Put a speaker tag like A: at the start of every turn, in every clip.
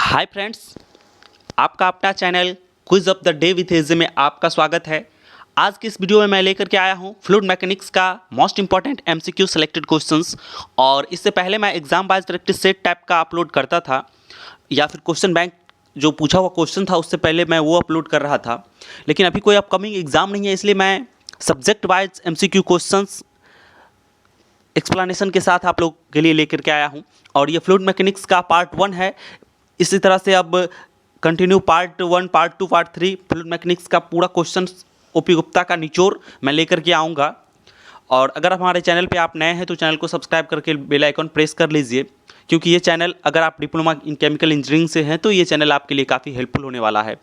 A: हाय friends, आपका अपना channel quiz of the day with AJ में आपका स्वागत है। आज की इस वीडियो में मैं लेकर के आया हूं फ्लूइड मैकेनिक्स का most important MCQ selected questions. और इससे पहले मैं exam wise practice set type का अपलोड करता था या फिर क्वेश्चन बैंक जो पूछा हुआ क्वेश्चन था उससे पहले मैं वो अपलोड कर रहा था। लेकिन अभी कोई अपकमिंग एग्जाम नहीं है, इसलिए मैं subject wise MCQ questions explanation के साथ आप लोग के लिए लेकर के आया हूं। और ये फ्लूइड मैकेनिक्स का पार्ट 1 है। इसी तरह से अब continue part 1, part 2, part 3 fluid mechanics का पूरा क्वेश्चन ओपी गुप्ता का निचोड़ मैं लेकर के आऊँगा। और अगर हमारे चैनल पे आप नए हैं तो चैनल को सब्सक्राइब करके बेल आइकन प्रेस कर लीजिए, क्योंकि ये चैनल अगर आप डिप्लोमा इन केमिकल इंजीनियरिंग से हैं तो ये चैनल आपके लिए काफ़ी हेल्पफुल होने वाला है।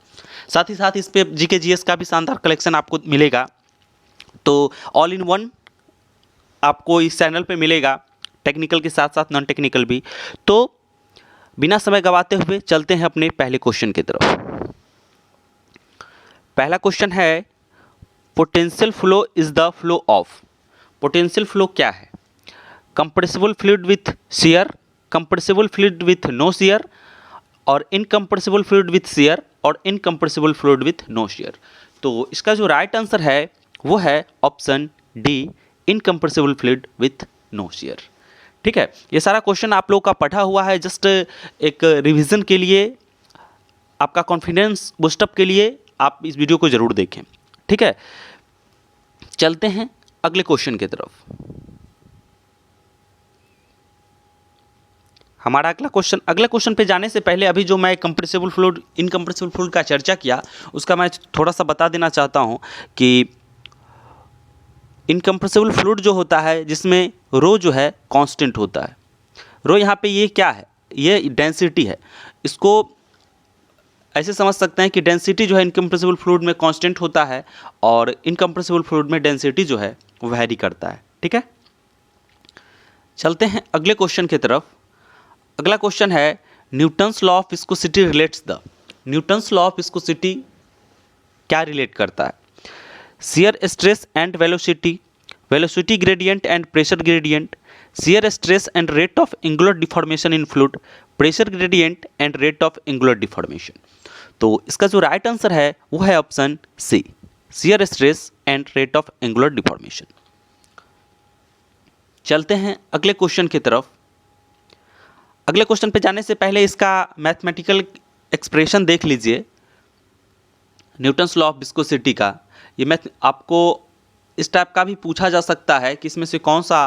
A: साथ ही साथ इस पर जीके जीएस का भी शानदार कलेक्शन आपको मिलेगा। तो ऑल इन वन आपको इस चैनल पे मिलेगा, टेक्निकल के साथ साथ नॉन टेक्निकल भी। तो बिना समय गवाते हुए चलते हैं अपने पहले क्वेश्चन की तरफ। पहला क्वेश्चन है, potential flow is the flow of. Potential flow क्या है? Compressible fluid with shear, compressible fluid with no shear, और इनकंप्रेसिबल फ्लूइड विथ शियर, और incompressible fluid with no shear. तो इसका जो राइट आंसर है वो है option D, incompressible fluid with no shear. ठीक है, ये सारा क्वेश्चन आप लोग का पढ़ा हुआ है, जस्ट एक रिवीजन के लिए, आपका कॉन्फिडेंस बूस्टअप के लिए आप इस वीडियो को ज़रूर देखें। ठीक है, चलते हैं अगले क्वेश्चन की तरफ। हमारा अगला क्वेश्चन पे जाने से पहले अभी जो मैं कंप्रेसिबल फ्लूइड, इनकंप्रेसिबल फ्लूइड का चर्चा किया उसका मैं थोड़ा सा बता देना चाहता हूँ कि इनकंप्रेसिबल फ्लूइड जो होता है जिसमें रो जो है कांस्टेंट होता है। रो यहाँ पे ये क्या है? ये डेंसिटी है। इसको ऐसे समझ सकते हैं कि डेंसिटी जो है इनकंप्रेसिबल फ्लूइड में कांस्टेंट होता है और इनकंप्रेसिबल फ्लूइड में डेंसिटी जो है वो वैरी करता है। ठीक है, चलते हैं अगले क्वेश्चन की तरफ। अगला क्वेश्चन है, Newton's law of viscosity relates the. Newton's law of viscosity क्या रिलेट करता है? Shear stress and velocity, velocity gradient and pressure gradient, shear stress and rate of angular deformation in fluid, pressure gradient and rate of angular deformation. तो इसका जो right answer है वो है option C, shear stress and rate of angular deformation. चलते हैं अगले question की तरफ। अगले क्वेश्चन पे जाने से पहले इसका मैथमेटिकल एक्सप्रेशन देख लीजिए न्यूटन्स लॉ ऑफ विस्कोसिटी का। ये मैथ आपको इस टाइप का भी पूछा जा सकता है कि इसमें से कौन सा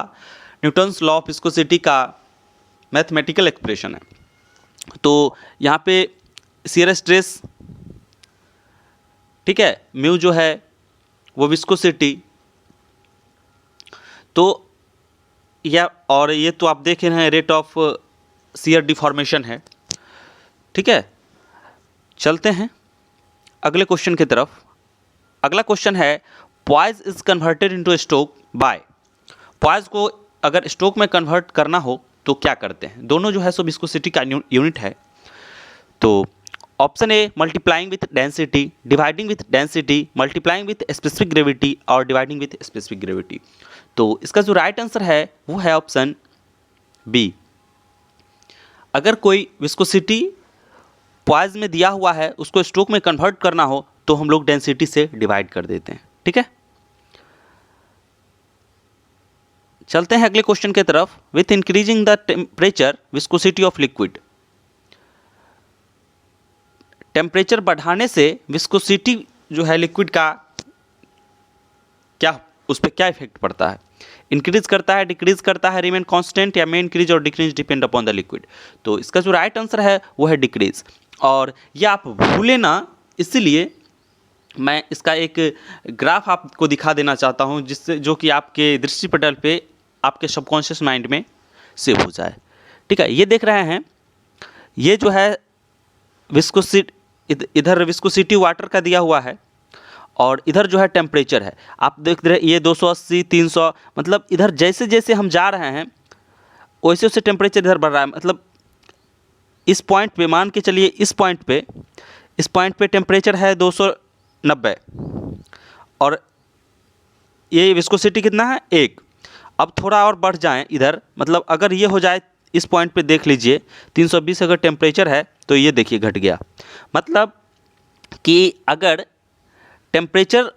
A: न्यूटन्स लॉ ऑफ विस्कोसिटी का मैथमेटिकल एक्सप्रेशन है। तो यहाँ पे शियर स्ट्रेस, ठीक है, म्यू जो है वो विस्कोसिटी, तो या और ये तो आप देख रहे हैं रेट ऑफ शियर डिफॉर्मेशन है। ठीक है, चलते हैं अगले क्वेश्चन की तरफ। अगला क्वेश्चन है, poise is converted into stoke by. Poise को अगर स्ट्रोक में कन्वर्ट करना हो तो क्या करते हैं? दोनों जो है सो विस्कोसिटी का यूनिट है। तो option A, multiplying with density, dividing with density, multiplying with specific gravity, और डिवाइडिंग विथ स्पेसिफिक ग्रेविटी। तो इसका जो राइट आंसर है वो है ऑप्शन बी। अगर कोई विस्कोसिटी पॉइज में दिया हुआ है उसको स्ट्रोक में कन्वर्ट करना हो तो हम लोग डेंसिटी से डिवाइड कर देते हैं। ठीक है, चलते हैं अगले क्वेश्चन की तरफ। With increasing the temperature viscosity of liquid. Temperature बढ़ाने से विस्कोसिटी जो है लिक्विड का क्या, उस पर क्या इफेक्ट पड़ता है? इंक्रीज करता है, डिक्रीज करता है, रिमेन कांस्टेंट, या मे इंक्रीज और decrease depend upon the liquid. तो इसका जो राइट आंसर है वो है डिक्रीज। और ये आप भूले ना, इसलिए मैं इसका एक ग्राफ आपको दिखा देना चाहता हूँ जिससे जो कि आपके दृष्टिपटल पे आपके सबकॉन्शियस माइंड में सेव हो जाए। ठीक है, ये देख रहे हैं, ये जो है विस्कोसिटी, इधर विस्कोसिटी वाटर का दिया हुआ है और इधर जो है टेम्परेचर है। आप देख रहे हैं ये 280, 300, मतलब इधर जैसे जैसे हम जा रहे हैं वैसे वैसे टेम्परेचर इधर बढ़ रहा है। मतलब इस पॉइंट पे मान के चलिए, इस पॉइंट पे टेम्परेचर है 290 और ये विस्कोसिटी कितना है 1। अब थोड़ा और बढ़ जाएं इधर, मतलब अगर ये हो जाए इस पॉइंट पे देख लीजिए 320 अगर टेम्परेचर है तो ये देखिए घट गया। मतलब कि अगर टेम्परेचर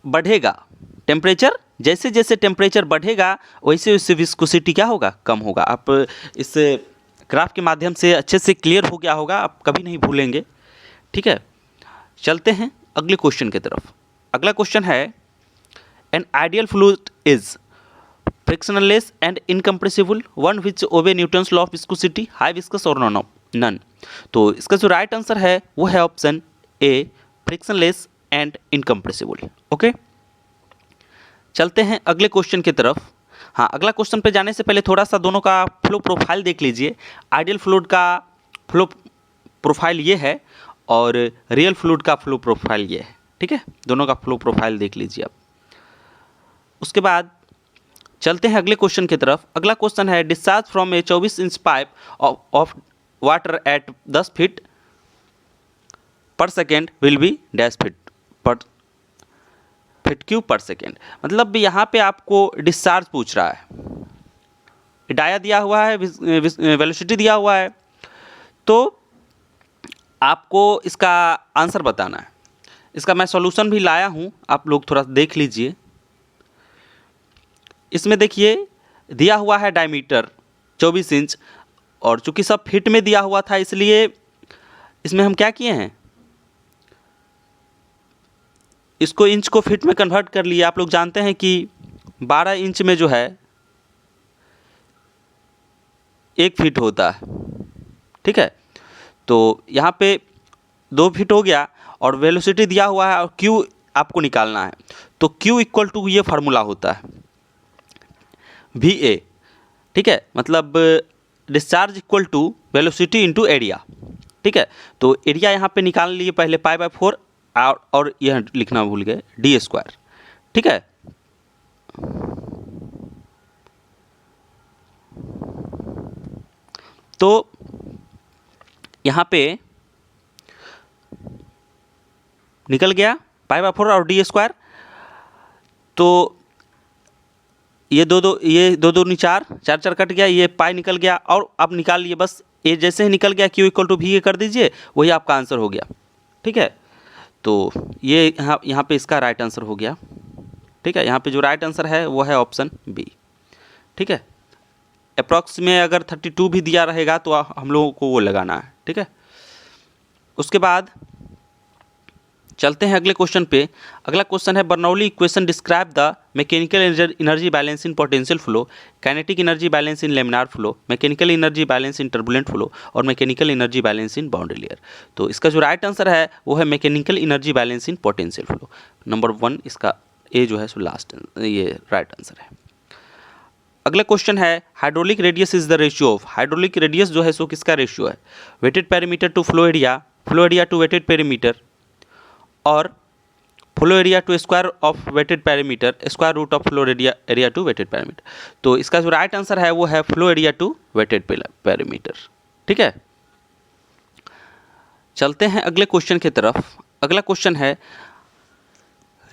A: बढ़ेगा, टेम्परेचर जैसे जैसे टेम्परेचर बढ़ेगा वैसे वैसे विस्कोसिटी क्या होगा, कम होगा। आप इस ग्राफ के माध्यम से अच्छे से क्लियर हो गया होगा, आप कभी नहीं भूलेंगे। ठीक है, चलते हैं अगले क्वेश्चन की तरफ। अगला क्वेश्चन है an ideal fluid is frictionless and incompressible, one which obey Newton's law of viscosity, high viscous और नन। तो इसका जो राइट आंसर है वो है option A, frictionless and incompressible. Okay, चलते हैं अगले क्वेश्चन की तरफ। हाँ, अगला क्वेश्चन पे जाने से पहले थोड़ा सा दोनों का फ्लो प्रोफाइल देख लीजिए। आइडियल फ्लूइड का फ्लो प्रोफाइल ये है और रियल फ्लूइड का फ्लो प्रोफाइल ये है। ठीक है, दोनों का फ्लो प्रोफाइल देख लीजिए आप। उसके बाद चलते हैं अगले क्वेश्चन की तरफ। अगला क्वेश्चन है discharge from a 24 inch pipe of water at 10 feet per second will be dash feet cube per second. मतलब यहाँ पे आपको डिस्चार्ज पूछ रहा है, डाया दिया हुआ है, वेलोसिटी दिया हुआ है, तो आपको इसका आंसर बताना है। इसका मैं सॉल्यूशन भी लाया हूँ, आप लोग थोड़ा देख लीजिए। इसमें देखिए दिया हुआ है डायमीटर 24 इंच और चूंकि सब फीट में दिया हुआ था इसलिए इसमें हम क्या किए हैं, इसको इंच को फीट में कन्वर्ट कर लिए। आप लोग जानते हैं कि 12 इंच में जो है 1 फीट होता है। ठीक है, तो यहाँ पे 2 फीट हो गया और वेलोसिटी दिया हुआ है और क्यू आपको निकालना है। तो क्यू इक्वल टू ये फार्मूला होता है वी ए। ठीक है, मतलब discharge equal to velocity into area. ठीक है, तो एरिया यहाँ पे निकाल लिए पहले π/4 और यह लिखना भूल गए d²। ठीक है, तो यहाँ पे निकल गया π/4 और d²। तो ये दो दूनी 4 कट गया, ये पाई निकल गया और अब निकाल लिए बस। ये जैसे ही निकल गया Q equal to V A कर दीजिए, वही आपका आंसर हो गया। ठीक है, तो ये यहाँ पे इसका राइट आंसर हो गया। ठीक है, यहाँ पे जो राइट आंसर है वो है ऑप्शन बी। ठीक है, अप्रॉक्स में अगर 32 भी दिया रहेगा तो हम लोगों को वो लगाना है। ठीक है, उसके बाद चलते हैं अगले क्वेश्चन पे। अगला क्वेश्चन है Bernoulli equation describe the mechanical energy balance in potential flow, kinetic energy balance in laminar flow, mechanical energy balance in turbulent flow और mechanical energy balance in boundary layer. तो इसका जो राइट आंसर है वो है mechanical energy balance in potential flow. Number 1 इसका ए जो है सो लास्ट ये राइट आंसर है। अगला क्वेश्चन है hydraulic radius is the ratio of, hydraulic radius जो है सो किसका रेशियो है, weighted perimeter to flow area to weighted perimeter और flow area to square of weighted parameter, square root of flow area to weighted parameter. तो इसका जो right answer है वो है flow area to weighted parameter. ठीक है, चलते हैं अगले क्वेश्चन की तरफ। अगला क्वेश्चन है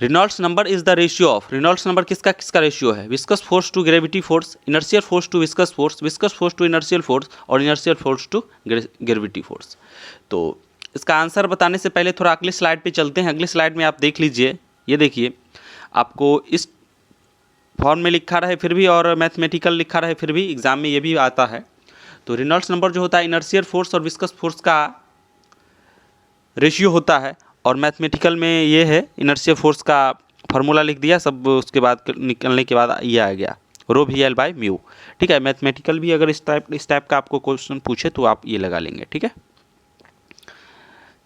A: Reynolds number is the ratio of, Reynolds number किसका रेशियो है, viscous force to gravity force, inertial force to viscous force to inertial force और inertial force to gravity force. तो इसका आंसर बताने से पहले थोड़ा अगले स्लाइड पे चलते हैं। अगले स्लाइड में आप देख लीजिए, ये देखिए आपको इस फॉर्म में लिखा रहे फिर भी और मैथमेटिकल लिखा रहे फिर भी एग्जाम में ये भी आता है। तो रेनॉल्ड्स नंबर जो होता है इनर्शियल फोर्स और विस्कस फोर्स का रेशियो होता है और मैथमेटिकल में ये है इनर्शियल फोर्स का फार्मूला लिख दिया सब, उसके बाद निकलने के बाद ये आ गया ρ/μ। ठीक है, मैथमेटिकल भी अगर इस टाइप का आपको क्वेश्चन पूछे तो आप ये लगा लेंगे। ठीक है,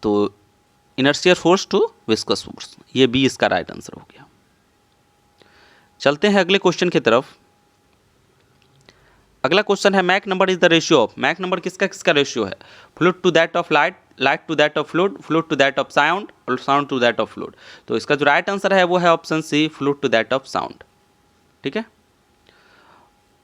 A: तो inertial force to viscous force, ये बी इसका राइट आंसर हो गया। चलते हैं अगले क्वेश्चन की तरफ। अगला क्वेश्चन है Mach number is the ratio of, Mach number किसका रेशियो है, fluid to that of light, light to that of fluid, fluid to that of sound और sound to that of fluid. तो इसका जो राइट आंसर है वो है option C, fluid to that of sound. ठीक है,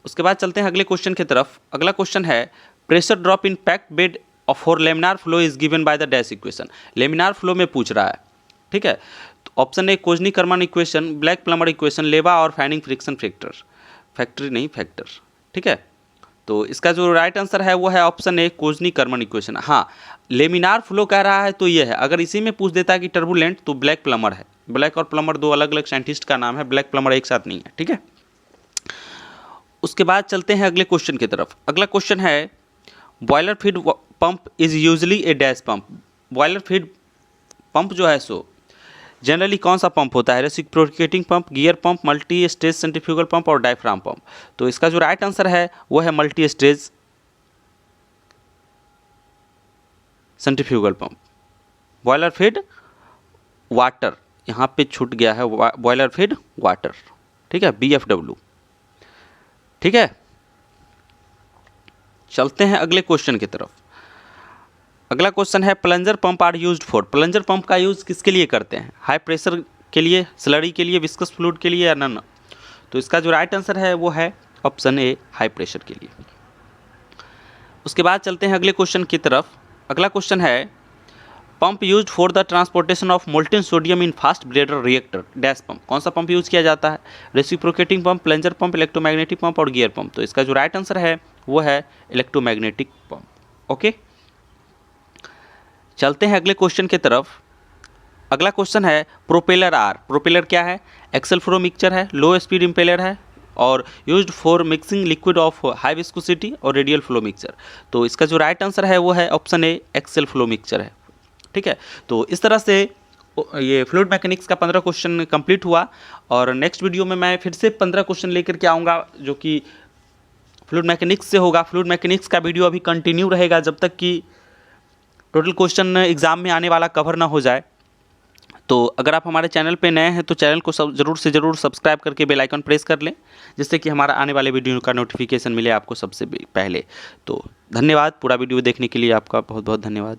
A: उसके बाद चलते हैं अगले क्वेश्चन की तरफ। अगला क्वेश्चन है pressure drop in packed bed for laminar flow is given by the dash equation, laminar flow में पूछ रहा है। ठीक है, तो option A Kozeny Carman equation, Blake Plummer equation, Leva और फैनिंग फ्रिक्शन फैक्टर, फैक्टर। ठीक है, तो इसका जो राइट आंसर है वो है option A, Kozeny Carman equation. हाँ, लेमिनार फ्लो कह रहा है तो ये है। अगर इसी में पूछ देता कि टर्बुलेंट तो ब्लैक प्लमर है। ब्लैक और प्लमर दो अलग अलग साइंटिस्ट का नाम है, ब्लैक प्लमर एक साथ नहीं है, ठीक है। उसके बाद चलते हैं अगले क्वेश्चन की तरफ। अगला क्वेश्चन है boiler feed pump is usually a dash pump. Boiler feed pump जो है सो जनरली कौन सा पंप होता है? Reciprocating pump, gear pump, multi stage centrifugal pump और डायफ्राम पंप। तो इसका जो राइट आंसर है वो है multi stage centrifugal pump. Boiler feed water, यहाँ पे छूट गया है, बॉयलर फीड वाटर, ठीक है, BFW, ठीक है। चलते हैं अगले क्वेश्चन की तरफ। अगला क्वेश्चन है plunger pump are used for. Plunger pump का यूज़ किसके लिए करते हैं? हाई प्रेशर के लिए, स्लरी के लिए, विस्कस फ्लूइड के लिए या नन? तो इसका जो राइट आंसर है वो है ऑप्शन ए, हाई प्रेशर के लिए। उसके बाद चलते हैं अगले क्वेश्चन की तरफ। अगला क्वेश्चन है pump used for the transportation of molten sodium in fast bladder reactor dash pump. कौन सा पंप यूज़ किया जाता है? Reciprocating pump, plunger pump, electromagnetic pump और गियर पंप। तो इसका जो राइट आंसर है वो है इलेक्ट्रोमैग्नेटिक पंप। ओके, चलते हैं अगले क्वेश्चन की तरफ। अगला क्वेश्चन है प्रोपेलर आर। प्रोपेलर क्या है? एक्सेल फ्लो मिक्सचर है, लो स्पीड इम्पेलर है और used for mixing liquid of high viscosity और रेडियल फ्लो मिक्सचर। तो इसका जो राइट आंसर है वो है option A, axial flow mixture है, ठीक है। तो इस तरह से ये फ्लूइड मैकेनिक्स का 15 क्वेश्चन कंप्लीट हुआ और नेक्स्ट वीडियो में मैं फिर से 15 क्वेश्चन लेकर के आऊँगा जो कि फ्लूइड मैकेनिक्स से होगा। फ्लूइड मैकेनिक्स का वीडियो अभी कंटिन्यू रहेगा जब तक कि टोटल क्वेश्चन एग्ज़ाम में आने वाला कवर ना हो जाए। तो अगर आप हमारे चैनल पे नए हैं तो चैनल को ज़रूर से ज़रूर सब्सक्राइब करके बेल आइकन प्रेस कर लें, जिससे कि हमारा आने वाले वीडियो का नोटिफिकेशन मिले आपको सबसे पहले। तो धन्यवाद, पूरा वीडियो देखने के लिए आपका बहुत बहुत धन्यवाद।